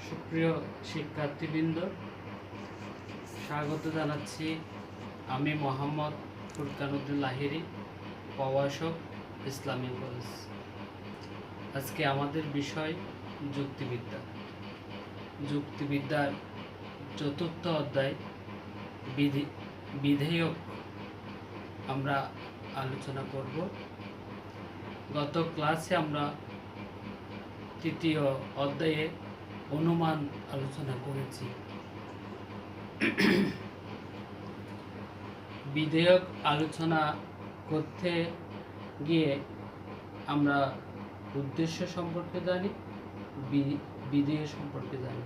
সুপ্রিয় শিক্ষার্থীবৃন্দ, স্বাগত জানাচ্ছি। আমি মোহাম্মদ ফুরকানুদ্দিন লাহিড়ী, প্রভাষক, ইসলামী কলেজ। আজকে আমাদের বিষয় যুক্তিবিদ্যা। যুক্তিবিদ্যার চতুর্থ অধ্যায় বিধেয়ক আমরা আলোচনা করব। গত ক্লাসে আমরা তৃতীয় অধ্যায়ে অনুমান আলোচনা করেছি। বিধেয়ক আলোচনা করতে গিয়ে আমরা উদ্দেশ্য সম্পর্কে জানি, বিধেয় সম্পর্কে জানি।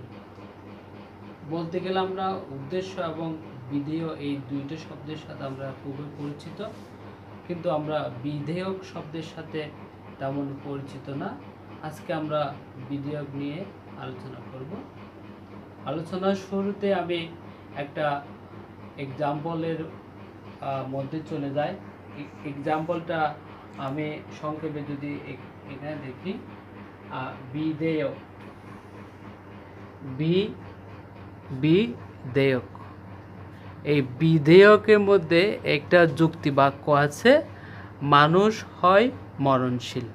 বলতে গেলে আমরা উদ্দেশ্য এবং বিধেয় এই দুইটা শব্দের সাথে আমরা খুবই পরিচিত, কিন্তু আমরা বিধেয়ক শব্দের সাথে তেমন পরিচিত না। আজকে আমরা বিধেয়ক নিয়ে আলোচনা করব। আলোচনার শুরুতে আমি একটা এক্সাম্পলের মধ্যে চলে যাই। এক্সাম্পলটা আমি সংক্ষেপে যদি এখানে দেখি, বিধেয়ক, বিধেয়ক, এই বিধেয়কের মধ্যে একটা যুক্তি বাক্য আছে, মানুষ হয় মরণশীল।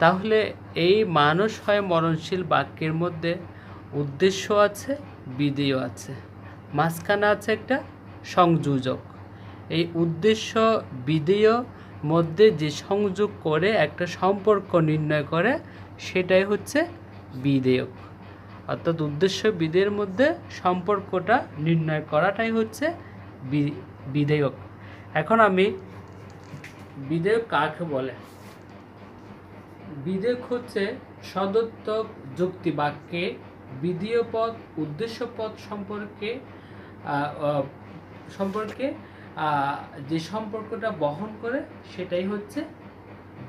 তাহলে এই মানুষ হয় মরণশীল বাক্যের মধ্যে উদ্দেশ্য আছে, বিধেয় আছে, মাঝখানে আছে একটা সংযোজক। এই উদ্দেশ্য বিধেয় মধ্যে যে সংযোগ করে একটা সম্পর্ক নির্ণয় করে, সেটাই হচ্ছে বিধেয়ক। অর্থাৎ উদ্দেশ্য বিধেয়ের মধ্যে সম্পর্কটা নির্ণয় করাটাই হচ্ছে বিধেয়ক। এখন আমি বিধেয়ক কাকে বলে? বিধেয়ক হচ্ছে সদর্থক যুক্তি বাক্যে বিধেয় পদ উদ্দেশ্য পদ সম্পর্কে যে সম্পর্কটা বহন করে, সেটাই হচ্ছে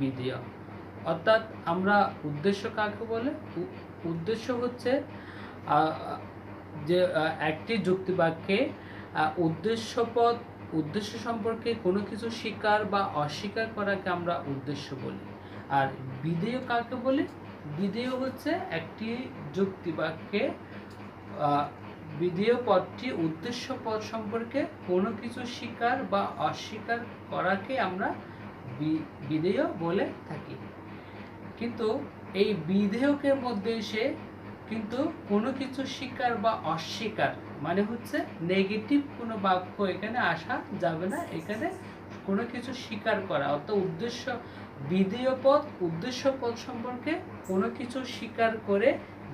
বিধেয়। অর্থাৎ আমরা উদ্দেশ্য কাকে বলে? উদ্দেশ্য হচ্ছে যে একটি যুক্তি বাক্যে উদ্দেশ্য সম্পর্কে কোনো কিছু স্বীকার বা অস্বীকার করাকে আমরা উদ্দেশ্য বলি। আর বিধেয় কাকে বলি? বিধেয় হচ্ছে একটি যুক্তি বাক্যে বিধেয় পদটি উদ্দেশ্য পদ সম্পর্কে কোনো কিছু স্বীকার বা অস্বীকার করাকে আমরা বিধেয় বলে থাকি। কিন্তু এই বিধেয়কের মধ্যে এসে কিন্তু কোনো কিছু স্বীকার বা অস্বীকার মানে হচ্ছে নেগেটিভ কোনো বাক্য এখানে আসা যাবে না। এখানে কোনো কিছু স্বীকার করা, অর্থাৎ বিধেয় পদ উদ্দেশ্য পদ সম্পর্কে কোনো কিছু স্বীকার করে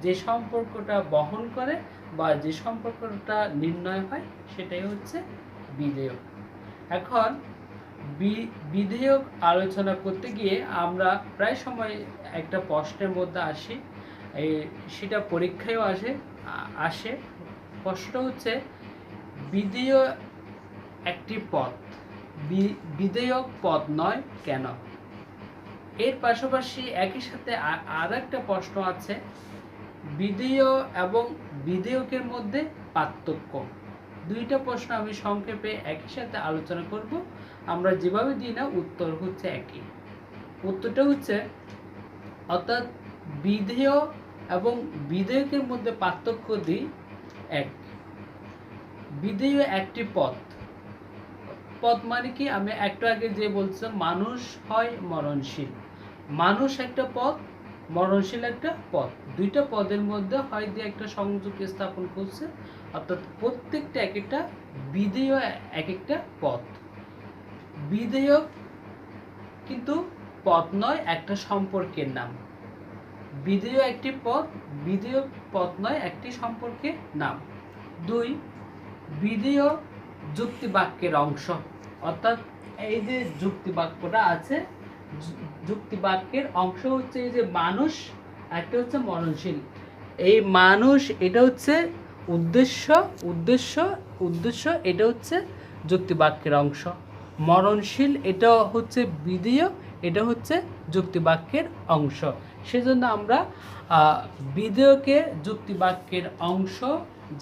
যে সম্পর্কটা বহন করে বা যে সম্পর্কটা নির্ণয় হয়, সেটাই হচ্ছে বিধেয়ক। এখন বিধেয়ক আলোচনা করতে গিয়ে আমরা প্রায় সময় একটা প্রশ্নের মধ্যে আসি, সেটা পরীক্ষায়ও আসে। প্রশ্নটা হচ্ছে, বিধেয় একটি পদ, বিধেয়ক পদ নয় কেন? এর পাশাপাশি একই সাথে আর একটা প্রশ্ন আছে, বিধেয় এবং বিধেয়কের মধ্যে পার্থক্য। দুইটা প্রশ্ন আমি সংক্ষেপে একই সাথে আলোচনা করব। আমরা যেভাবে দিই না, উত্তর হচ্ছে একই। উত্তরটা হচ্ছে, অর্থাৎ বিধেয় এবং বিধেয়কের মধ্যে পার্থক্য দিই এক। বিধেয় একটি পদ। পদ মানে কি? আমি একটু আগে যে বলছিলাম, মানুষ হয় মরণশীল। মানুষ একটা পদ, মরণশীল একটা পদ। দুইটা পদের মধ্যে হয় দিয়ে একটা সংযোগ স্থাপন করছে, অর্থাৎ প্রত্যেকটা এক একটা বিধেয় এক একটা পদ। বিধেয়ক কিন্তু পদ নয়, একটা সম্পর্কের নাম। বিধেয় একটি পদ, বিধেয় পদ নয়, একটি সম্পর্কের নাম। দুই, বিধেয় যুক্তি বাক্যের অংশ। অর্থাৎ এই যে যুক্তি বাক্যটা আছে, যুক্তি বাক্যের অংশ হচ্ছে এই যে মানুষ, একটা হচ্ছে মরণশীল। এই মানুষ এটা হচ্ছে উদ্দেশ্য, এটা হচ্ছে যুক্তি বাক্যের অংশ। মরণশীল এটা হচ্ছে বিধেয়, এটা হচ্ছে যুক্তি বাক্যের অংশ। সেজন্য আমরা বিধেয়কে যুক্তি বাক্যের অংশ,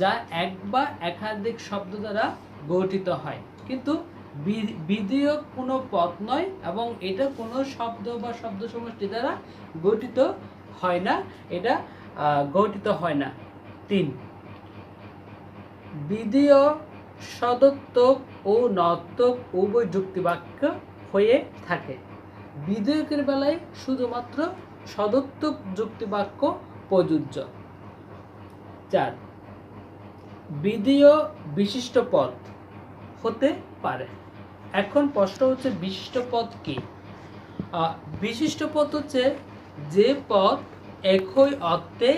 যা এক বা একাধিক শব্দ দ্বারা গঠিত হয়। কিন্তু বিধেয়ক কোনো পদ নয় এবং এটা কোনো শব্দ বা শব্দ সমষ্টি দ্বারা গঠিত হয় না। এটা গঠিত হয় না। 3, বিধেয় সদর্থক ও নর্থক উভয় যুক্তিবাক্য হয়ে থাকে। বিধেয়কের বেলায় শুধুমাত্র সদর্থক যুক্তিবাক্য প্রযোজ্য। 4, বিধেয় বিশিষ্ট পদ হতে পারে। এখন প্রশ্ন হচ্ছে বিশিষ্ট পদ কি? বিশিষ্ট পদ হচ্ছে যে পদ একই অর্থে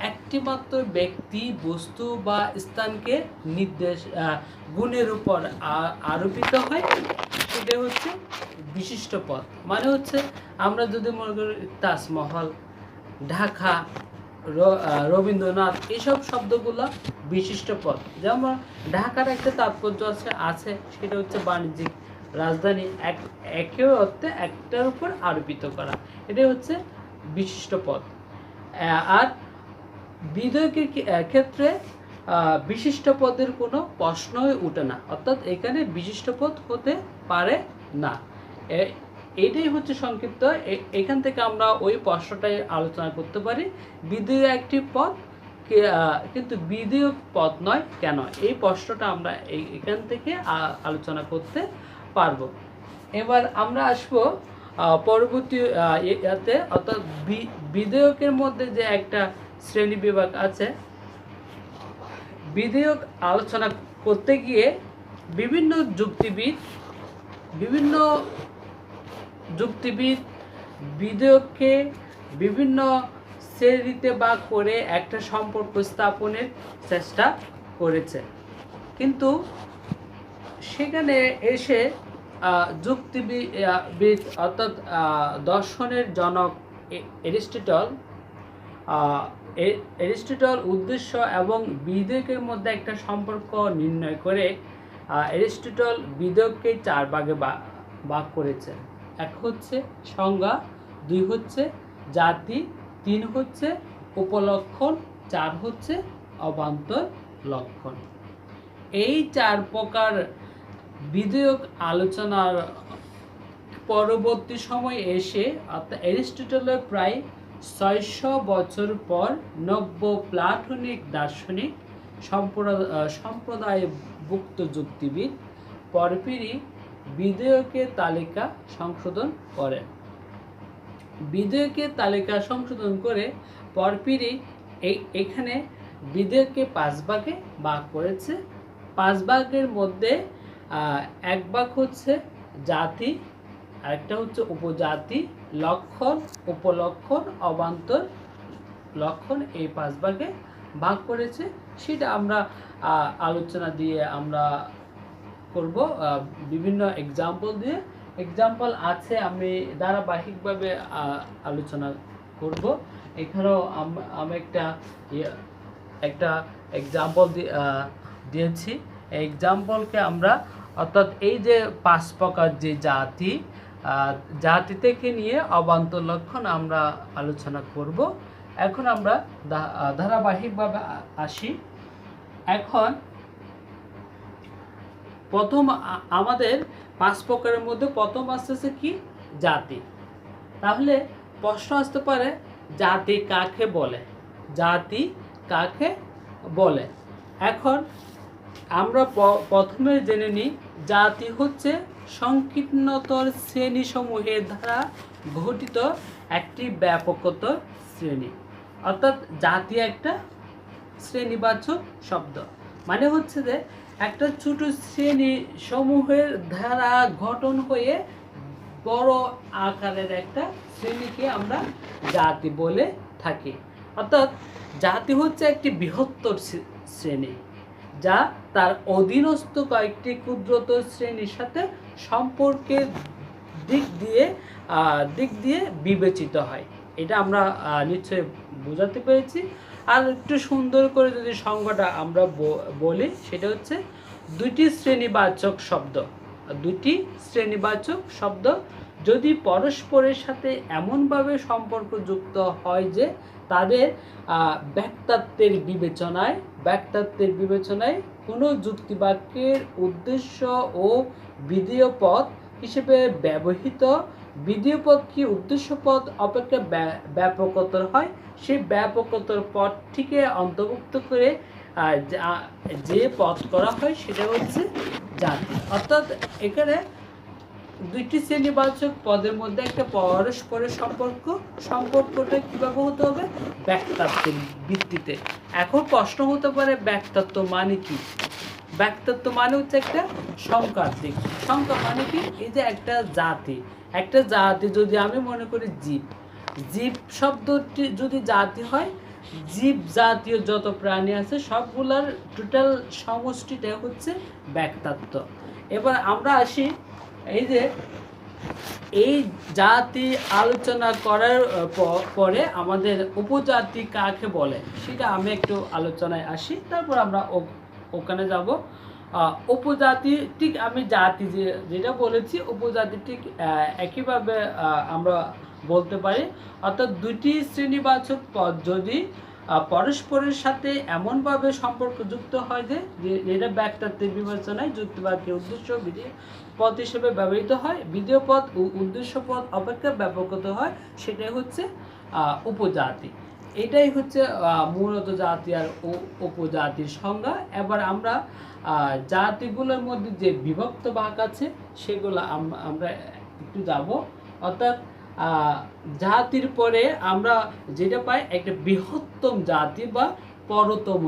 একটিমাত্র ব্যক্তি, বস্তু বা স্থানকে নির্দেশ গুণের উপর আরোপিত হয়, সেটা হচ্ছে বিশিষ্ট পদ। মানে হচ্ছে আমরা যদি মনে করি তাজমহল, ঢাকা, রবীন্দ্রনাথ, এইসব শব্দগুলো বিশিষ্ট পদ। যেমন ঢাকার একটা তাৎপর্য আছে সেটা হচ্ছে বাণিজ্যিক রাজধানী, একে অর্থে একটার উপর আরোপিত করা, এটাই হচ্ছে বিশিষ্ট পদ। আর বিধেয়কের ক্ষেত্রে বিশিষ্ট পদের কোনো প্রশ্নই ওঠে না, অর্থাৎ এখানে বিশিষ্ট পদ হতে পারে না। এইটাই হচ্ছে সংক্ষিপ্ত। এখান থেকে আমরা ওই প্রশ্নটাই আলোচনা করতে পারি। বিধেয় একটি পদ কিন্তু বিধেয় পদ নয় কেন, এই প্রশ্নটা আমরা এখান থেকে আলোচনা করতে পারবো। এবার আমরা আসবো পরবর্তী ইয়াতে, অর্থাৎ বিধেয়কের মধ্যে যে একটা শ্রেণী বিভাগ আছে। বিধেয়ক আলোচনা করতে গিয়ে বিভিন্ন যুক্তিবিদ বিধেয়ককে বিভিন্ন শ্রেণীতে ভাগ করে একটা সম্পর্ক স্থাপনের চেষ্টা করেছে। কিন্তু সেখানে এসে যুক্তিবিদ অর্থাৎ দর্শনের জনক এরিস্টটল উদ্দেশ্য এবং বিধেয়কের মধ্যে একটা সম্পর্ক নির্ণয় করে এরিস্টটল বিধেয়ককে 4 ভাগে ভাগ করেছে। 1 হচ্ছে সংজ্ঞা, 2 হচ্ছে জাতি, 3 হচ্ছে উপলক্ষণ, 4 হচ্ছে অবান্তর লক্ষণ। এই 4 প্রকার বিধেয়ক আলোচনার পরবর্তী সময় এসে, অর্থাৎ এরিস্টটলের প্রায় 600 বছর পর নব্য প্লাটোনিক দার্শনিক সম্প্রদায়ভুক্ত যুক্তিবিদ পরপিরি বিধেয়কের তালিকা সংশোধন করেন। বিধেয়কের তালিকা সংশোধন করে পরপিরি এখানে বিধেয়ককে 5 ভাগে ভাগ করেছে। 5 ভাগের মধ্যে 1 ভাগ হচ্ছে জাতি, আরেকটা হচ্ছে উপজাতি, লক্ষণ, উপলক্ষণ, অবান্তর লক্ষণ, এই 5 ভাগে ভাগ করেছে। সেটা আমরা আলোচনা দিয়ে আমরা করব বিভিন্ন এক্সাম্পল দিয়ে। এক্সাম্পল আছে, আমি ধারাবাহিকভাবে আলোচনা করব। এখানেও আমি একটা এক্সাম্পল দিয়েছি। এই এক্সাম্পলকে আমরা, অর্থাৎ এই যে 5 প্রকার যে জাতি থেকে নিয়ে অবান্তর লক্ষণ আমরা আলোচনা করব। এখন আমরা ধারাবাহিকভাবে আসি। এখন প্রথম আমাদের 5 প্রকারের মধ্যে প্রথম আসতেছে কি? জাতি। তাহলে প্রশ্ন আসতে পারে, জাতি কাকে বলে? জাতি কাকে বলে? এখন আমরা প্রথমে জেনে নিই, জাতি হচ্ছে সংকীর্ণতর শ্রেণীসমূহের দ্বারা গঠিত একটি ব্যাপকতর শ্রেণী। অর্থাৎ জাতি একটা শ্রেণীবাচক শব্দ, মানে হচ্ছে যে একটা ছোট শ্রেণী সমূহের দ্বারা গঠন হয়ে বড় আকারের একটা শ্রেণীকে আমরা জাতি বলে থাকি। অর্থাৎ জাতি হচ্ছে একটি বৃহত্তর শ্রেণী, যা তার অধীনস্থ কয়েকটি ক্ষুদ্রতর শ্রেণীর সাথে সম্পর্কের দিক দিয়ে বিবেচিত হয়। এটা আমরা নিশ্চয়ই বোঝাতে পেরেছি। আর একটু সুন্দর করে যদি সংজ্ঞাটা আমরা বলি, সেটা হচ্ছে 2টি শ্রেণীবাচক শব্দ যদি পরস্পরের সাথে এমনভাবে সম্পর্কযুক্ত হয় যে তাদের ব্যক্তাত্বের বিবেচনায় কোনো যুক্তিবাক্যের উদ্দেশ্য ও বিধেয় পদ হিসেবে ব্যবহৃত বিধেয় পদ কি উদ্দেশ্য পদ অপেক্ষা ব্যাপকতর হয়, সেই ব্যাপকতর পদটিকে অন্তর্ভুক্ত করে যে পদ করা হয় সেটা হচ্ছে জাতি। অর্থাৎ এখানে দুইটি শ্রেণীবাচক পদের মধ্যে একটা পরস্পরের সম্পর্কটা কিভাবে হতে হবে? ব্যক্তাত্বের ভিত্তিতে। এখন প্রশ্ন হতে পারে ব্যক্তাত্ব মানে কি? ব্যক্তাত্ব মানে হচ্ছে একটা সংখ্যার দিক। সংখ্যা মানে কি? এই যে একটা জাতি যদি আমি মনে করি জীব শব্দটি যদি জাতি হয়, জীব জাতীয় যত প্রাণী আছে সবগুলার টোটাল সমষ্টিটা হচ্ছে ব্যক্তাত্ব। এবার আমরা আসি এই যে এই জাতি আলোচনা করার পরে আমাদের উপজাতি কাকে বলে সেটা আমি একটু আলোচনায় আসি, তারপর আমরা ওখানে যাব। উপজাতি ঠিক আমি জাতি যেটা বলেছি উপজাতি ঠিক একইভাবে আমরা বলতে পারি। অর্থাৎ দুটি শ্রেণীবাচক পদ যদি পরস্পরের সাথে এমনভাবে সম্পর্কযুক্ত হয় যে এটা ব্যক্তাত্বের বিবেচনায় যুক্তিবাদী উদ্দেশ্য বিধেয় পদ হিসেবে ব্যবহৃত হয়, বিধেয় পদ ও উদ্দেশ্য পদ অপেক্ষা ব্যাপকত হয়, সেটাই হচ্ছে উপজাতি। এটাই হচ্ছে মূলত জাতি আর উপজাতির সংজ্ঞা। এবার আমরা জাতিগুলোর মধ্যে যে বিভক্ত ভাগ আছে সেগুলো আমরা একটু যাব। অর্থাৎ জাতির পরে আমরা যেটা পাই একটা বৃহত্তম জাতি বা পরতম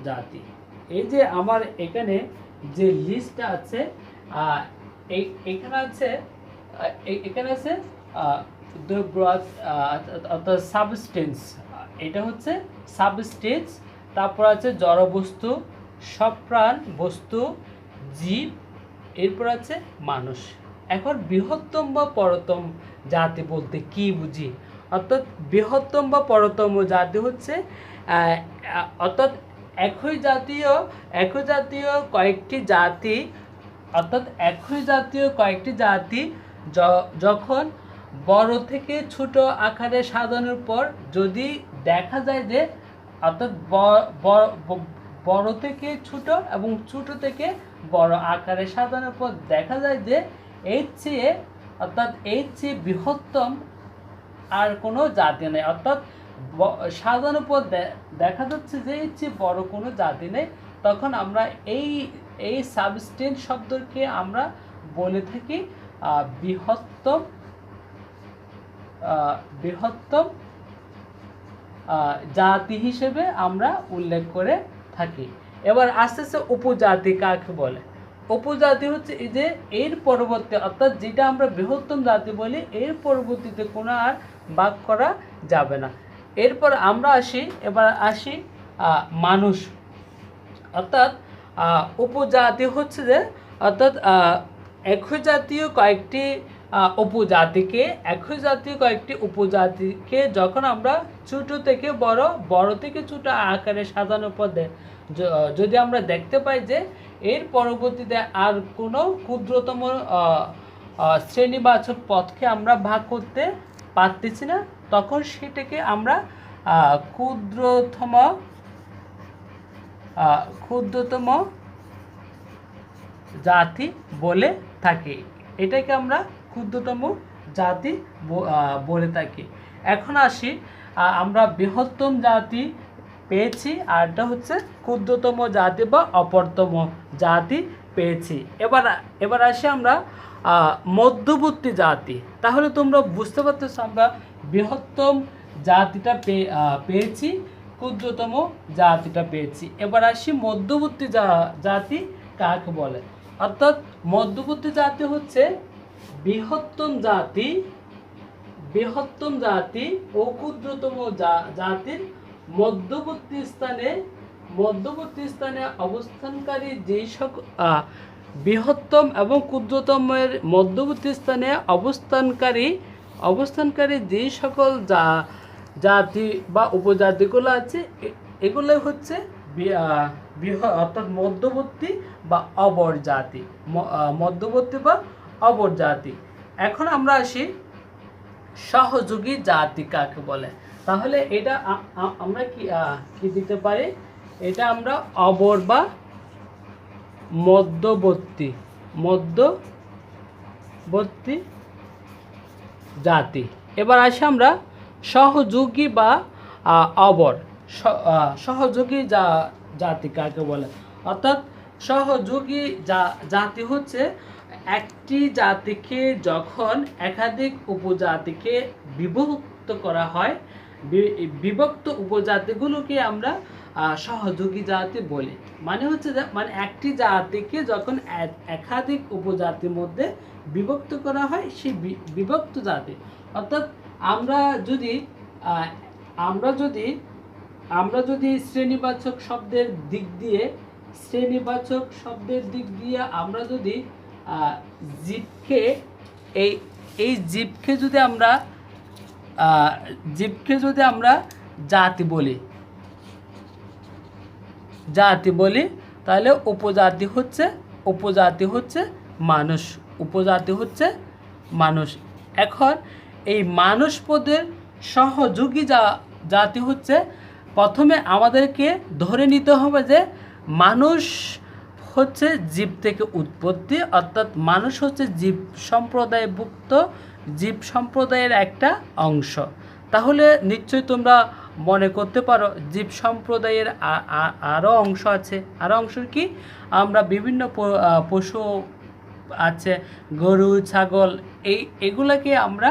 জাতি। এই যে আমার এখানে যে লিস্টটা আছে এখানে আছে অর্থাৎ সাবস্টেন্স, এটা হচ্ছে সাবস্টেন্স। তারপর আছে জড়বস্তু, সপ্রাণ বস্তু, জীব, এরপর আছে মানুষ। এখন বৃহত্তম বা পরতম জাতি বলতে কি বুঝি? অর্থাৎ বৃহত্তম বা পরতম জাতি হচ্ছে অর্থাৎ একই জাতীয় কয়েকটি জাতি, অর্থাৎ একই জাতীয় কয়েকটি জাতি যখন বড় থেকে ছোট আকারে সাজানোর পর যদি দেখা যায় যে অর্থাৎ বড় থেকে ছোট এবং ছোট থেকে বড় আকারে সাজানোর পর দেখা যায় যে এর চেয়ে বৃহত্তম আর কোনো জাতি নেই। অর্থাৎ সাজানোর পর দেখা যাচ্ছে যে এর চেয়ে বড় কোনো জাতি নেই, তখন আমরা এই সাবস্টেন্স শব্দকে আমরা বলে থাকি বৃহত্তম জাতি হিসেবে আমরা উল্লেখ করে থাকি। এবার আস্তে আস্তে উপজাতি কাকে বলে? উপজাতি হচ্ছে এই যে এর পরবর্তী, অর্থাৎ যেটা আমরা বৃহত্তম জাতি বলি এর পরবর্তীতে কোনো আর ভাগ করা যাবে না। এরপর আমরা আসি মানুষ। অর্থাৎ উপজাতি হচ্ছে যে অর্থাৎ একই জাতীয় কয়েকটি উপজাতিকে যখন আমরা ছোট থেকে বড় থেকে ছোট আকারে সাজানোর পর যদি আমরা দেখতে পাই যে এর পরবর্তীতে আর কোনো ক্ষুদ্রতম শ্রেণীবাচক পদকে আমরা ভাগ করতে পারতেছি না, তখন সেটাকে আমরা ক্ষুদ্রতম জাতি বলে থাকি। এটাকে আমরা ক্ষুদ্রতম জাতি বলে থাকি। এখন আসি আমরা বৃহত্তম জাতি পেয়েছি, আর এটা হচ্ছে ক্ষুদ্রতম জাতি বা অপরতম জাতি পেয়েছি। এবার আসি আমরা মধ্যবর্তী জাতি। তাহলে তোমরা বুঝতে পারতেছো আমরা বৃহত্তম জাতিটা পেয়েছি, ক্ষুদ্রতম জাতিটা পেয়েছি। এবার আসি মধ্যবর্তী জাতি কাকে বলে? অর্থাৎ মধ্যবর্তী জাতি হচ্ছে বৃহত্তম জাতি ও ক্ষুদ্রতম জাতির মধ্যবর্তী স্থানে অবস্থানকারী যেই সকল বৃহত্তম এবং ক্ষুদ্রতমের মধ্যবর্তী স্থানে অবস্থানকারী যেই সকল জাতি বা উপজাতিগুলো আছে এগুলো হচ্ছে অর্থাৎ মধ্যবর্তী বা অবর জাতি। এখন আমরা আসি সহযোগী জাতি কাকে বলে? তাহলে এটা আমরা কি দিতে পারি? এটা আমরা অবর বা মধ্যবর্তী জাতি। এবার আসি আমরা সহযোগী বা অবর। সহযোগী জাতি কাকে বলে? অর্থাৎ সহযোগী জাতি হচ্ছে একটি জাতিকে যখন একাধিক উপজাতিকে বিভক্ত করা হয়, বিভক্ত উপজাতিগুলোকে আমরা সহযোগী জাতি বলি। মানে হচ্ছে যে মানে একটি জাতিকে যখন একাধিক উপজাতির মধ্যে বিভক্ত করা হয় সেই বিভক্ত জাতি। অর্থাৎ আমরা যদি আমরা যদি শ্রেণীবাচক শব্দের দিক দিয়ে আমরা যদি জীবকে এই জীবকে যদি আমরা জাতি বলি তাহলে উপজাতি হচ্ছে মানুষ। এখন এই মানুষ পদের সহযোগী জাতি হচ্ছে, প্রথমে আমাদেরকে ধরে নিতে হবে যে মানুষ হচ্ছে জীব থেকে উৎপত্তি, অর্থাৎ মানুষ হচ্ছে জীব সম্প্রদায়ের একটা অংশ। তাহলে নিশ্চয়ই তোমরা মনে করতে পারো জীব সম্প্রদায়ের আরও অংশ আছে। আরও অংশ কি? আমরা বিভিন্ন পশু আছে, গরু, ছাগল, এগুলাকে আমরা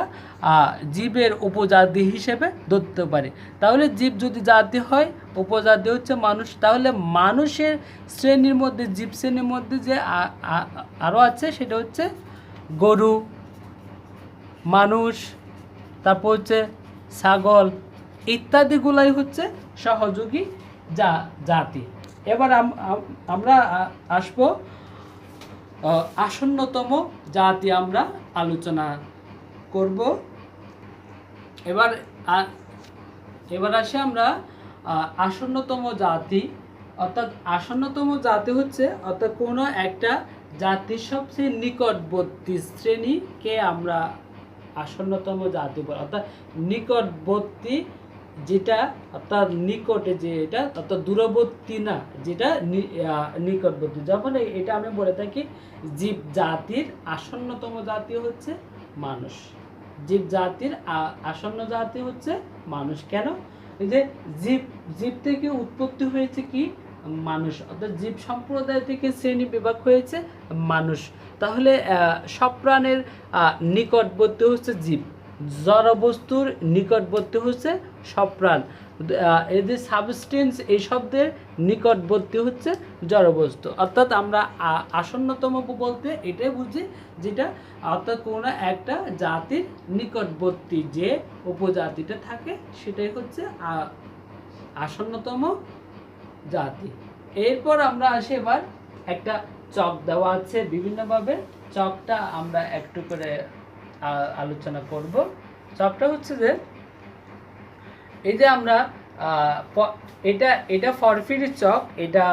জীবের উপজাতি হিসেবে ধরতে পারি। তাহলে জীব যদি জাতি হয়, উপজাতি হচ্ছে মানুষ। তাহলে মানুষের শ্রেণীর মধ্যে, জীব শ্রেণীর মধ্যে যে আরও আছে সেটা হচ্ছে গরু, মানুষ, তারপর হচ্ছে ছাগল ইত্যাদিগুলাই হচ্ছে সহযোগী জাতি। এবার আমরা আসবো আসন্নতম জাতি আমরা আলোচনা করব। এবার আসি আমরা আসন্নতম জাতি। অর্থাৎ আসন্নতম জাতি হচ্ছে অর্থাৎ কোনো একটা জাতির সবচেয়ে নিকটবর্তী শ্রেণীকে আমরা আসন্নতম জাতি বলি। অর্থাৎ নিকটবর্তী যেটা, অর্থাৎ নিকটে যেটা, অর্থাৎ দূরবর্তী না, যেটা নিকটবর্তী। যখন এটা আমরা বলে থাকি জীব জাতির আসন্নতম জাতি হচ্ছে মানুষ। জীব জাতির আসন্ন জাতি হচ্ছে মানুষ। কেন? এই যে জীব থেকে উৎপত্তি হয়েছে কি? মানুষ। অর্থাৎ জীব সম্প্রদায় থেকে শ্রেণী বিভাগ হয়েছে মানুষ। তাহলে সব প্রাণের নিকটবর্তী হচ্ছে জীব, জড়বস্তুর নিকটবর্তী হচ্ছে সব প্রাণ। এদের সাবস্টেন্স এই শব্দের নিকটবর্তী হচ্ছে জড়বস্তু। অর্থাৎ আমরা আসন্নতম বলতে এটাই বুঝি যেটা, অর্থাৎ কোনো একটা জাতির নিকটবর্তী যে উপজাতিটা থাকে সেটাই হচ্ছে আসন্নতম জাতি। এরপর আমরা আসি, এবার একটা চক দেওয়া আছে বিভিন্নভাবে, চকটা আমরা একটু করে আলোচনা করব। চকটা হচ্ছে যে এই যে আমরা এটা পরফিরির চক। এটা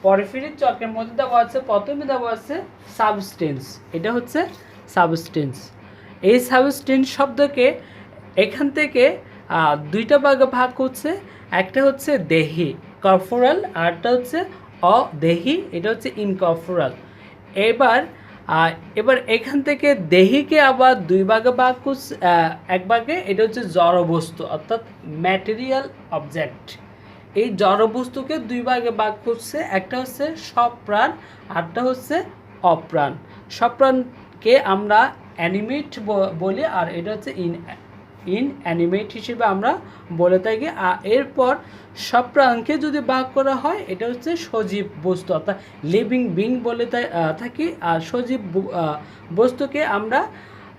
পরফিরির চকের মধ্যে দেওয়া আছে, প্রথমে দেওয়া আছে সাবস্টেন্স। এটা হচ্ছে সাবস্টেন্স। এই সাবস্টেন্স শব্দকে এখান থেকে দুইটা ভাগে ভাগ করছে। একটা হচ্ছে দেহি, কর্পোরাল, আরটা হচ্ছে অদেহি, এটা হচ্ছে ইনকর্পোরাল। এবার এখান থেকে দেহিকে আবার দুই ভাগে ভাগ করছে। এক ভাগে এটা হচ্ছে জড়বস্তু, অর্থাৎ ম্যাটেরিয়াল অবজেক্ট। এই জড়বস্তুকে দুই ভাগে ভাগ করছে, একটা হচ্ছে সপ্রাণ, আরটা হচ্ছে অপ্রাণ। সপ্রাণকে আমরা অ্যানিমেট বলি, আর এটা হচ্ছে ইনঅ্যানিমেট হিসেবে আমরা বলে থাকি। এরপর সপ্রাণকে যদি ভাগ করা হয় এটা হচ্ছে সজীব বস্তু, অর্থাৎ লিভিং বিং বলে থাকি। আর সজীব বস্তুকে আমরা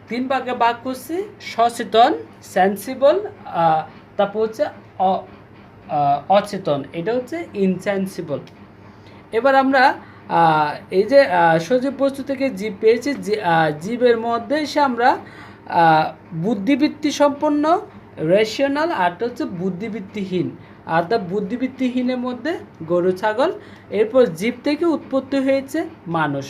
তিন ভাগে ভাগ করছি, সচেতন, সেন্সিবল, তারপর হচ্ছে অচেতন, এটা হচ্ছে ইনসেন্সিবল। এবার আমরা এই যে সজীব বস্তু থেকে জীব পেয়েছি, জীবের মধ্যে এসে আমরা বুদ্ধিবৃত্তি সম্পন্ন, রেশনাল, আরটা হচ্ছে বুদ্ধিবৃত্তিহীন। অর্থাৎ বুদ্ধিবৃত্তিহীনের মধ্যে গরু, ছাগল। এরপর জীব থেকে উৎপত্তি হয়েছে মানুষ।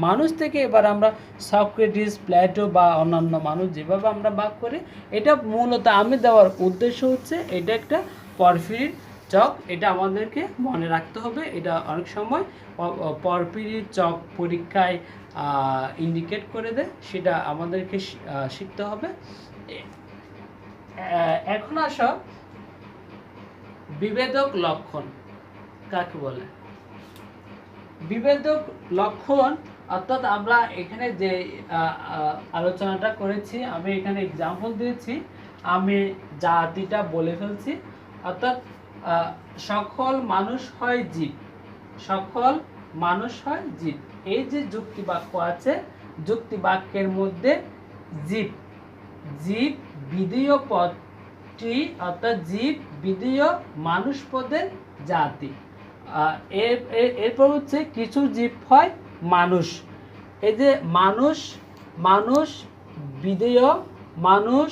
মানুষ থেকে এবার আমরা সক্রেটিস, প্লেটো বা অন্যান্য মানুষ যেভাবে আমরা ভাগ করি, এটা মূলত আমি দেওয়ার উদ্দেশ্য হচ্ছে এটা একটা পরফিরির চক। এটা আমাদেরকে মনে রাখতে হবে। এটা অনেক সময় পরফিরির চক পরীক্ষায় ইন্ডিকেট করে দেয়, সেটা আমাদেরকে শিখতে হবে। এখন আসো বিভেদক লক্ষণ কাকে বলে। বিভেদক লক্ষণ অর্থাৎ আমরা এখানে যে আলোচনাটা করেছি, আমি এখানে এক্সাম্পল দিয়েছি, আমি জাতিটা বলে ফেলছি। অর্থাৎ সকল মানুষ হয় জীব, সকল মানুষ হয় জীব। এই যে যুক্তি বাক্য আছে, যুক্তি বাক্যের মধ্যে জীব জীব বিধেয় পদটি, অর্থাৎ জীব বিধেয় মানুষ পদের জাতি। এরপর হচ্ছে কিছু জীব হয় মানুষ। এই যে মানুষ, মানুষ বিধেয়, মানুষ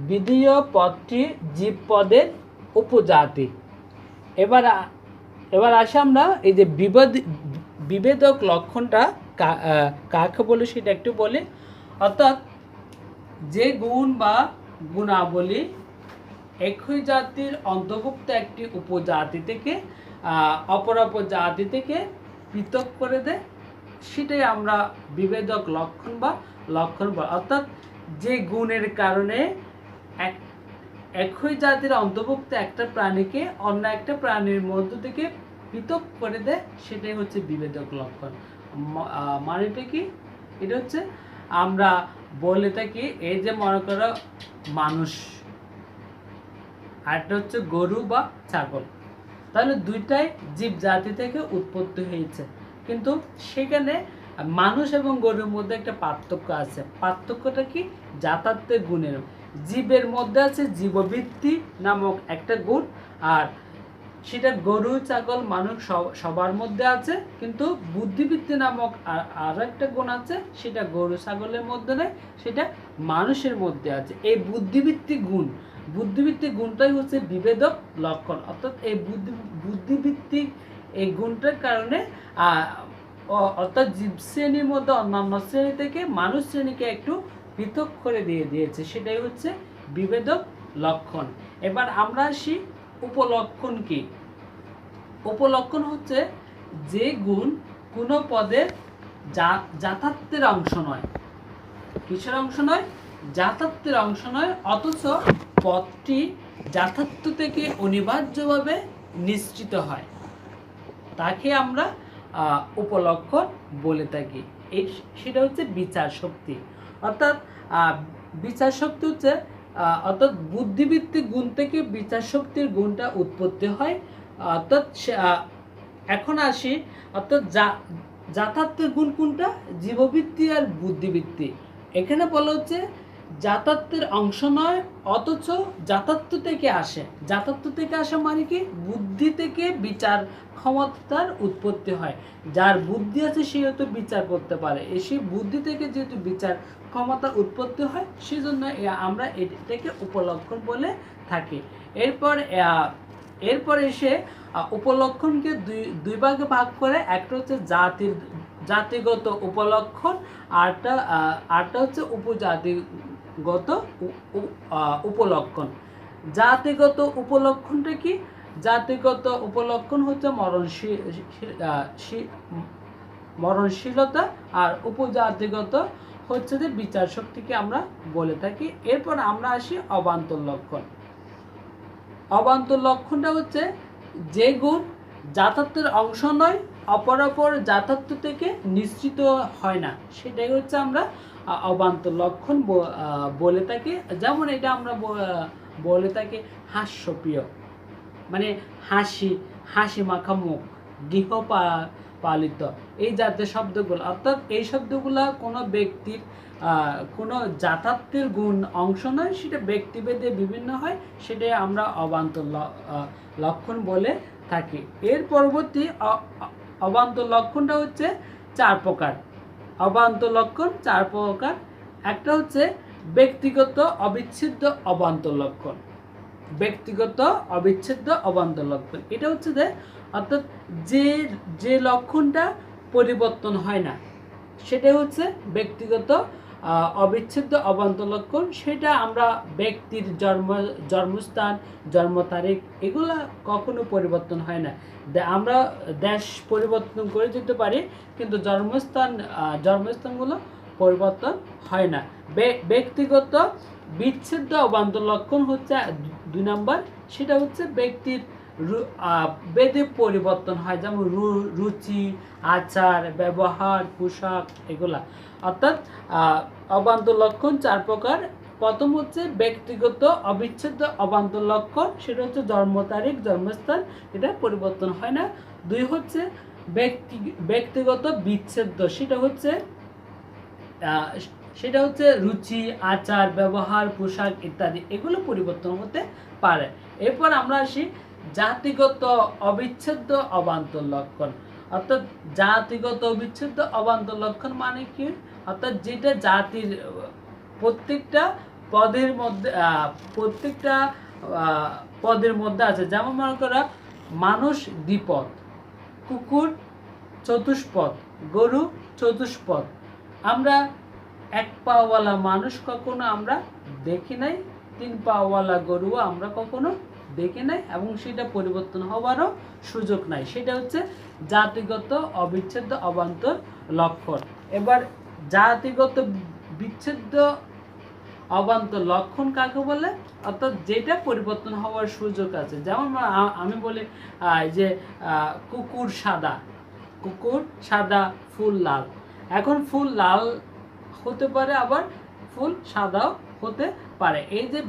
বিধেয় পদটি জীব পদের উপজাতি। এবার আসি আমরা এই যে বিভেদক লক্ষণটা কাকে বলে সেটা একটু বলি। অর্থাৎ যে গুণ বা গুণাবলী একই জাতির অন্তর্ভুক্ত একটি উপজাতি থেকে অপর উপজাতি থেকে পৃথক করে দেয়, সেটাই আমরা বিভেদক লক্ষণ বা লক্ষণ বলি। অর্থাৎ যে গুণের কারণে একই জাতির অন্তর্ভুক্ত একটা প্রাণীকে অন্য একটা প্রাণীর মধ্য থেকে পৃথক করে দেয়, সেটাই হচ্ছে বিভেদক লক্ষণ। মানেটা কি? এটা হচ্ছে আমরা বলে থাকি, এই যে মনে করো মানুষ আর একটা হচ্ছে গরু বা ছাগল, তাহলে দুইটাই জীব জাতি থেকে উৎপত্তি হয়েছে, কিন্তু সেখানে মানুষ এবং গরুর মধ্যে একটা পার্থক্য আছে। পার্থক্যটা কি? জাতাত্ত্বিক গুণের। জীবের মধ্যে আছে জীববৃত্তি নামক একটা গুণ, আর সেটা গরু ছাগল মানুষ সবার মধ্যে আছে, কিন্তু বুদ্ধিবৃত্তি নামক আরো একটা গুণ আছে, সেটা গরু ছাগলের মধ্যে নেই, সেটা মানুষের মধ্যে আছে। এই বুদ্ধিবৃত্তিক গুণটাই হচ্ছে বিভেদক লক্ষণ। অর্থাৎ এই বুদ্ধিবৃত্তিক এই গুণটার কারণে অর্থাৎ জীব শ্রেণীর মধ্যে অন্যান্য শ্রেণী থেকে মানুষ শ্রেণীকে একটু পৃথক করে দিয়েছে, সেটাই হচ্ছে বিভেদক লক্ষণ। এবার আমরা আসি উপলক্ষণ কি। উপলক্ষণ হচ্ছে যে গুণ কোনো পদের যথার্থের অংশ নয়। কিসের অংশ নয়? যথার্থের অংশ নয়, অথচ পদটি যথার্থ থেকে অনিবার্যভাবে নিশ্চিত হয়, তাকে আমরা উপলক্ষণ বলে থাকি। সেটা হচ্ছে বিচার শক্তি। অর্থাৎ বিচার শক্তি হচ্ছে অর্থাৎ বুদ্ধিবৃত্তিক গুণ থেকে বিচার শক্তির গুণটা উৎপত্তি হয়। অর্থাৎ এখন আসি, অর্থাৎ যথার্থের গুণ কোনটা? জীববৃত্তি আর বুদ্ধিবৃত্তি। এখানে বলা হচ্ছে যথার্থের অংশ নয়, অথচ যথার্থ থেকে আসে। যথার্থ থেকে আসে মানে কি? বুদ্ধি থেকে বিচার ক্ষমতার উৎপত্তি হয়। যার বুদ্ধি আছে সে হয়তো বিচার করতে পারে, সেই বুদ্ধি থেকে যেহেতু বিচার ক্ষমতার উৎপত্তি হয়, সেজন্য আমরা এটাকে উপলক্ষণ বলে থাকি। এরপর এসে উপলক্ষণকে দুই ভাগে ভাগ করে। একটা হচ্ছে জাতিগত উপলক্ষণ, আরটা হচ্ছে উপজাতিগত উপলক্ষণ। জাতিগত উপলক্ষণটা কি? জাতিগত উপলক্ষণ হচ্ছে মরণশীলতা, আর উপজাতিগত হচ্ছে যে বিচার শক্তিকে আমরা বলে থাকি। এরপর আমরা আসি অবান্তর লক্ষণ। অবান্তর লক্ষণটা হচ্ছে যে গুণ যথার্থের অংশ নয়, অপর যথার্থ থেকে নিশ্চিত হয় না, সেটাই হচ্ছে আমরা অবান্তর লক্ষণ বলে থাকি। যেমন এটা আমরা বলে থাকি হাস্যপ্রিয়, মানে হাসি মাখা মুখ, গৃহপালিত, এই জাতীয় শব্দগুলো। অর্থাৎ এই শব্দগুলো কোনো ব্যক্তির কোনো যথার্থের গুণ অংশ নয়, সেটা ব্যক্তিভেদে বিভিন্ন হয়, সেটাই আমরা অবান্তর লক্ষণ বলে থাকি। এর পরবর্তী অবান্তর লক্ষণটা হচ্ছে 4 প্রকার। অবান্তর লক্ষণ 4 প্রকার। একটা হচ্ছে ব্যক্তিগত অবিচ্ছেদ্য অবান্তর লক্ষণ। ব্যক্তিগত অবিচ্ছেদ্য অবান্তর লক্ষণ, এটা হচ্ছে যে অর্থাৎ যে লক্ষণটা পরিবর্তন হয় না, সেটা হচ্ছে ব্যক্তিগত অবিচ্ছেদ্য অবান্তর লক্ষণ, সেটা আমরা ব্যক্তির জন্মস্থান, জন্ম তারিখ এগুলা কখনো পরিবর্তন হয় না। আমরা দেশ পরিবর্তন করে দিতে পারি, কিন্তু জন্মস্থানগুলো পরিবর্তন হয় না। ব্যক্তিগত বিচ্ছেদ্য অবান্তর লক্ষণ হচ্ছে 2 নম্বর, সেটা হচ্ছে ব্যক্তির বেদে পরিবর্তন হয়, যেমন রুচি, আচার, ব্যবহার, পোশাক এগুলা। অর্থাৎ অবান্তর লক্ষণ 4 প্রকার। প্রথম হচ্ছে ব্যক্তিগত অবিচ্ছেদ্য অবান্তর লক্ষণ, সেটা হচ্ছে জন্ম তারিখ, জন্মস্থান, এটা পরিবর্তন হয় না। 2 হচ্ছে ব্যক্তিগত বিচ্ছেদ্য, সেটা হচ্ছে রুচি, আচার, ব্যবহার, পোশাক ইত্যাদি, এগুলো পরিবর্তন হতে পারে। এরপর আমরা আসি জাতিগত অবিচ্ছেদ্য অবান্তর লক্ষণ। অর্থাৎ জাতিগত অবিচ্ছেদ্য অবান্তর লক্ষণ মানে কি? অর্থাৎ যেটা জাতির প্রত্যেকটা পদের মধ্যে আছে। যেমন মনে করা, মানুষ দ্বিপদ, কুকুর চতুষ্পদ, গরু চতুষ্পদ। আমরা 1 পাওয়ালা মানুষ কখনো আমরা দেখি নাই, 3 পাওয়ালা গরুও আমরা কখনো দেখি নাই, এবং সেটা পরিবর্তন হওয়ারও সুযোগ নাই। সেটা হচ্ছে জাতিগত অবিচ্ছেদ্য অবান্তর লক্ষণ। এবার জাতিগত বিচ্ছেদ্য অবান্তর লক্ষণ কাকে বলে? অর্থাৎ যেটা পরিবর্তন হওয়ার সুযোগ আছে। যেমন আমি বলি যে কুকুর সাদা, ফুল লাল। এখন ফুল লাল হতে পারে, আবার ফুল সাদাও হতে পারে। এই যে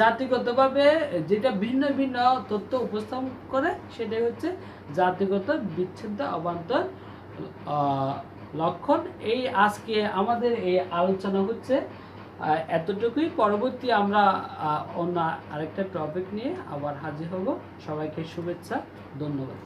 জাতিগতভাবে যেটা ভিন্ন ভিন্ন তথ্য উপস্থাপন করে, সেটাই হচ্ছে জাতিগত বিচ্ছেদ্য অবান্তর লক্ষণ। এই আজকে আমাদের এই আলোচনা হচ্ছে এতটুকুই। পরবর্তী আমরা অন্য আরেকটা টপিক নিয়ে আবার হাজির হব। সবাইকে শুভেচ্ছা, ধন্যবাদ।